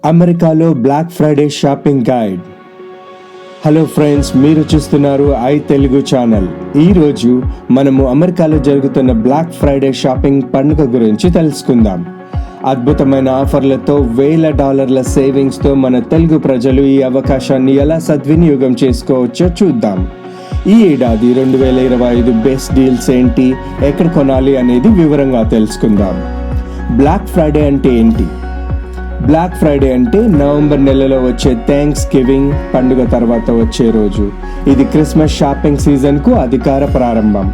అమెరికాలో black Friday shopping guide. Hello friends, మీరు చూస్తున్నారు ఐ తెలుగు ఛానల్. ఈరోజు మనము అమెరికాలో జరుగుతున్న బ్లాక్ ఫ్రైడే షాపింగ్ పండుగ గురించి తెలుసుకుందాం. అద్భుతమైన ఆఫర్లతో $1000 సేవింగ్స్తో మన తెలుగు ప్రజలు ఈ అవకాశాన్ని ఎలా సద్వినియోగం చేసుకోవచ్చో చూద్దాం. ఈ ఏడాది 2025 బెస్ట్ డీల్స్ ఏంటి, ఎక్కడ కొనాలి అనేది వివరంగా తెలుసుకుందాం. బ్లాక్ ఫ్రైడే అంటే ఏంటి? బ్లాక్ ఫ్రైడే అంటే నవంబర్ నెలలో వచ్చే థ్యాంక్స్ గివింగ్ పండుగ తర్వాత వచ్చే రోజు. ఇది క్రిస్మస్ షాపింగ్ సీజన్కు అధికార ప్రారంభం.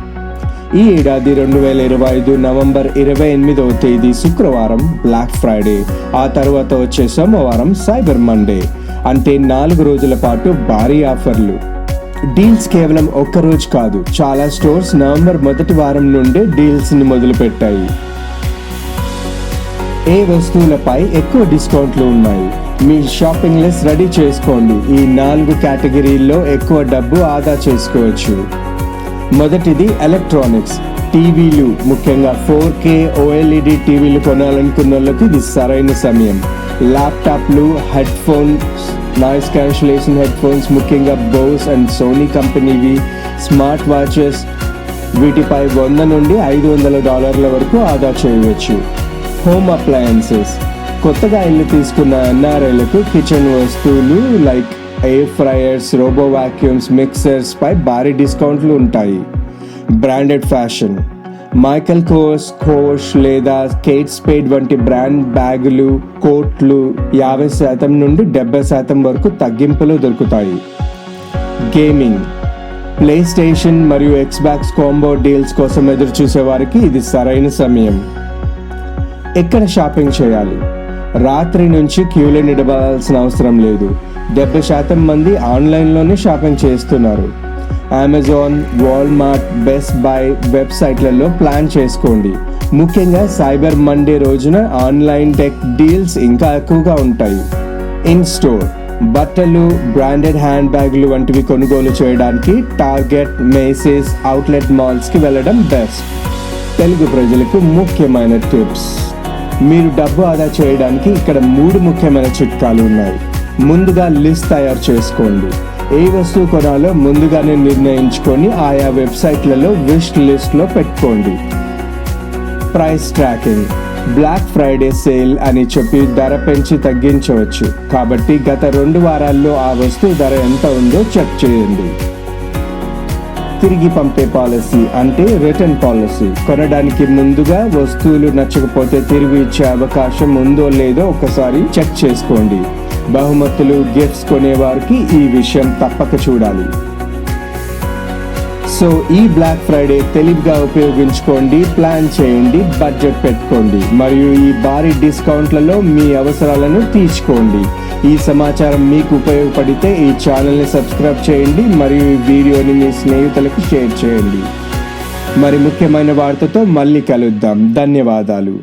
ఈ ఏడాది 2025 నవంబర్ 28వ తేదీ శుక్రవారం బ్లాక్ ఫ్రైడే. ఆ తర్వాత వచ్చే సోమవారం సైబర్ మండే. అంటే 4 రోజుల పాటు భారీ ఆఫర్లు. డీల్స్ కేవలం ఒక్క రోజు కాదు, చాలా స్టోర్స్ నవంబర్ మొదటి వారం నుండే డీల్స్ని మొదలుపెట్టాయి. ఏ వస్తువులపై ఎక్కువ డిస్కౌంట్లు ఉన్నాయి? మీ షాపింగ్ లిస్ట్ రెడీ చేసుకోండి. ఈ 4 కేటగిరీల్లో ఎక్కువ డబ్బు ఆదా చేసుకోవచ్చు. మొదటిది ఎలక్ట్రానిక్స్. టీవీలు, ముఖ్యంగా 4K OLED టీవీలు కొనాలనుకున్న వాళ్ళకి ఇది సరైన సమయం. ల్యాప్టాప్లు, headphones, noise cancellation headphones, ముఖ్యంగా బోస్ అండ్ సోనీ కంపెనీవి. స్మార్ట్ వాచెస్, వీటిపై $100 నుండి $500 వరకు ఆదా చేయవచ్చు. హోమ్ అప్లయన్సెస్, కొత్తగా ఇల్లు తీసుకున్న NRIలకు కిచెన్ వస్తువులు like air fryers, robo vacuums, mixers పై భారీ డిస్కౌంట్లు ఉంటాయి. బ్రాండెడ్ ఫ్యాషన్, మైకెల్ కోర్స్ లేదా కేట్ స్పేడ్ వంటి బ్రాండ్ బ్యాగులు, కోట్లు 50% నుండి 70% వరకు తగ్గింపులు దొరుకుతాయి. గేమింగ్, ప్లే స్టేషన్ మరియు Xbox కాంబో డీల్స్ కోసం ఎదురు చూసే వారికి ఇది సరైన సమయం. ఎక్కడ షాపింగ్ చేయాలి? రాత్రి నుంచి క్యూలో నిలబడాల్సిన అవసరం లేదు. 70% మంది ఆన్లైన్లోనే షాపింగ్ చేస్తున్నారు. అమెజాన్, వాల్మార్ట్, బెస్ట్ బై వెబ్సైట్లలో ప్లాన్ చేసుకోండి. ముఖ్యంగా సైబర్ మండే రోజున ఆన్లైన్ టెక్ డీల్స్ ఇంకా ఎక్కువగా ఉంటాయి. ఇన్ స్టోర్, బట్టలు, బ్రాండెడ్ హ్యాండ్ బ్యాగులు వంటివి కొనుగోలు చేయడానికి టార్గెట్, మేసీస్, అవుట్లెట్ మాల్స్కి వెళ్ళడం బెస్ట్. తెలుగు ప్రజలకు ముఖ్యమైన టిప్స్. మీరు డబ్బు ఆదా చేయడానికి ఇక్కడ 3 ముఖ్యమైన చిట్కాలు ఉన్నాయి. ముందుగా లిస్ట్ తయారు చేసుకోండి. ఏ వస్తువు కొనాలో ముందుగానే నిర్ణయించుకొని ఆయా వెబ్సైట్లలో విష్ లిస్ట్లో పెట్టుకోండి. Price tracking, black Friday sale అని చెప్పి ధర పెంచి తగ్గించవచ్చు. కాబట్టి గత 2 వారాల్లో ఆ వస్తువు ధర ఎంత ఉందో చెక్ చేయండి. తిరిగి పంపే పాలసీ అంటే రిటర్న్ పాలసీ. కొనడానికి ముందుగా వస్తువులు నచ్చకపోతే తిరిగి ఇచ్చే అవకాశం ఉందో లేదో ఒకసారి చెక్ చేసుకోండి. బహుమతులు, గిఫ్ట్స్ కొనేవారికి ఈ విషయం తప్పక చూడాలి. సో ఈ బ్లాక్ ఫ్రైడే తెలివిగా ఉపయోగించుకోండి, ప్లాన్ చేయండి, బడ్జెట్ పెట్టుకోండి మరియు ఈ భారీ డిస్కౌంట్లలో మీ అవసరాలను తీర్చుకోండి. ఈ సమాచారం మీకు ఉపయోగపడితే ఈ ఛానల్ని సబ్స్క్రైబ్ చేయండి మరియు ఈ వీడియోని మీ స్నేహితులకు షేర్ చేయండి. మరి ముఖ్యమైన వార్తతో మళ్ళీ కలుద్దాం. ధన్యవాదాలు.